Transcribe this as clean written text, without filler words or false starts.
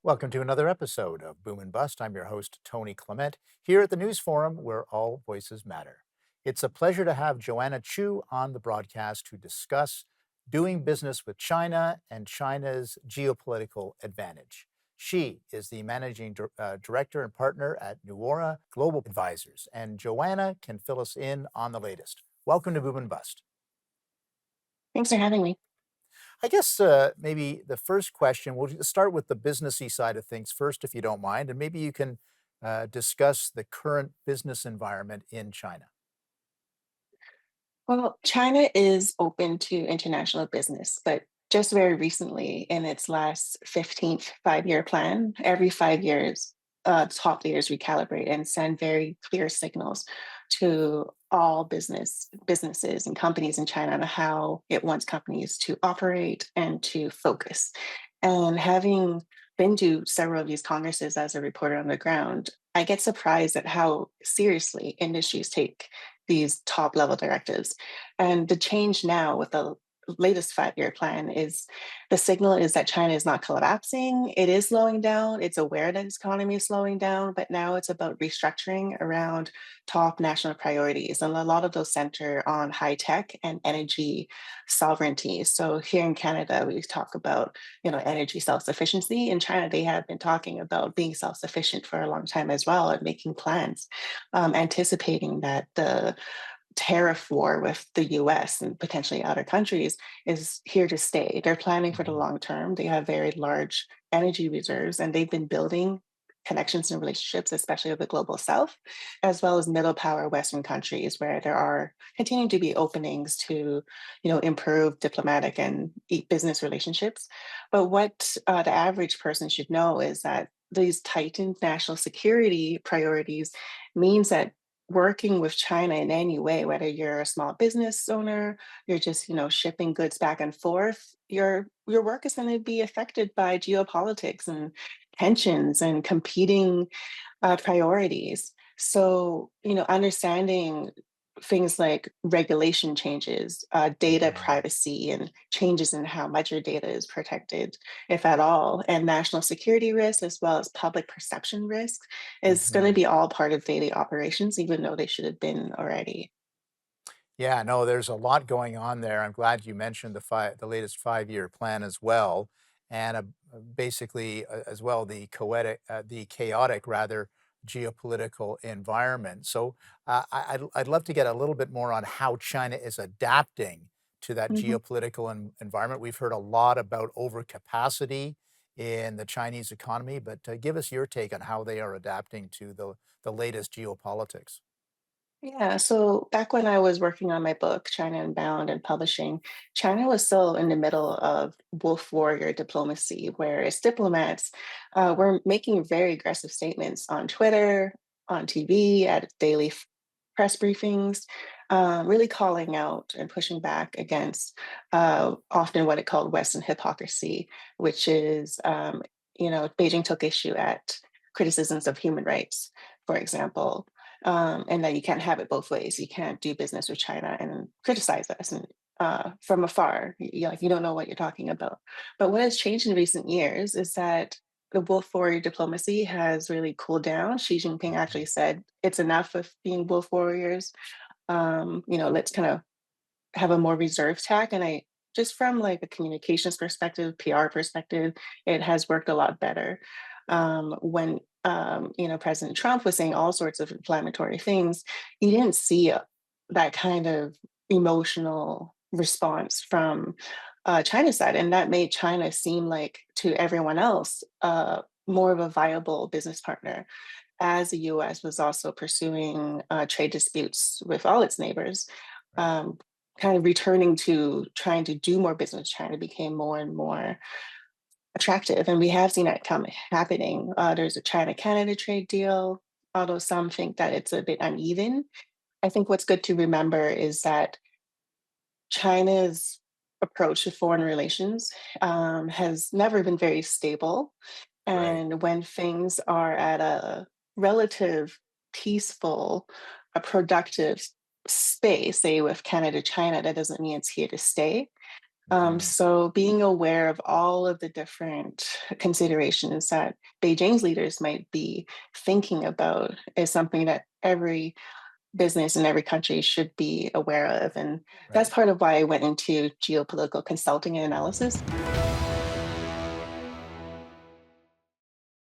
Welcome to another episode of Boom and Bust. I'm your host, Tony Clement, here at the News Forum where all voices matter. It's a pleasure to have Joanna Chiu on the broadcast to discuss doing business with China and China's geopolitical advantage. She is the director and partner at Nuora Global Advisors, and Joanna can fill us in on the latest. Welcome to Boom and Bust. Thanks for having me. I guess maybe the first question, we'll just start with the businessy side of things first, if you don't mind, and maybe you can discuss the current business environment in China. Well, China is open to international business, but just very recently, in its last 15th 5 year plan, every 5 years, top leaders recalibrate and send very clear signals to all businesses and companies in China on how it wants companies to operate and to focus. And having been to several of these congresses as a reporter on the ground, I get surprised at how seriously industries take these top level directives. And the change now with the latest 5 year plan is the signal is that China is not collapsing. It is slowing down. It's aware that its economy is slowing down, but now it's about restructuring around top national priorities. And a lot of those center on high tech and energy sovereignty. So here in Canada, we talk about, energy self-sufficiency. In China, they have been talking about being self-sufficient for a long time as well and making plans, anticipating that the tariff war with the US and potentially other countries is here to stay. They're planning for the Mhm. long term. They have very large energy reserves and they've been building connections and relationships, especially with the global south, as well as middle power Western countries where there are continuing to be openings to, improve diplomatic and business relationships. But what the average person should know is that these tightened national security priorities means that working with China in any way, whether you're a small business owner, you're just, shipping goods back and forth, your work is going to be affected by geopolitics and tensions and competing priorities. So, understanding things like regulation changes, data Mhm. privacy, and changes in how much your data is protected, if at all, and national security risks, as well as public perception risks, is going to Mhm. be all part of daily operations, even though they should have been already. Yeah, no, there's a lot going on there. I'm glad you mentioned the latest 5-year plan as well, and basically as well the chaotic rather geopolitical environment. So I'd love to get a little bit more on how China is adapting to that Mhm. geopolitical environment. We've heard a lot about overcapacity in the Chinese economy, but give us your take on how they are adapting to the latest geopolitics. Yeah, so back when I was working on my book, China Unbound and publishing, China was still in the middle of wolf warrior diplomacy, where its diplomats were making very aggressive statements on Twitter, on TV, at daily press briefings, really calling out and pushing back against often what it called Western hypocrisy, which is, Beijing took issue at criticisms of human rights, for example, and that you can't have it both ways. You can't do business with China and criticize us and from afar. Like you don't know what you're talking about. But what has changed in recent years is that the wolf warrior diplomacy has really cooled down. Xi Jinping actually said it's enough of being wolf warriors. Let's kind of have a more reserved tack. And I just from like a communications perspective, PR perspective, it has worked a lot better. When President Trump was saying all sorts of inflammatory things, you didn't see that kind of emotional response from China's side, and that made China seem like to everyone else more of a viable business partner. As the U.S. was also pursuing trade disputes with all its neighbors, Right. um, kind of returning to trying to do more business with China became more and more attractive. And we have seen that come happening. There's a China Canada trade deal, although some think that it's a bit uneven. I think what's good to remember is that China's approach to foreign relations has never been very stable. Right. And when things are at a relative, peaceful, a productive space, say with Canada, China, that doesn't mean it's here to stay. Mhm. So being aware of all of the different considerations that Beijing's leaders might be thinking about is something that every business in every country should be aware of. And that's Right. part of why I went into geopolitical consulting and analysis.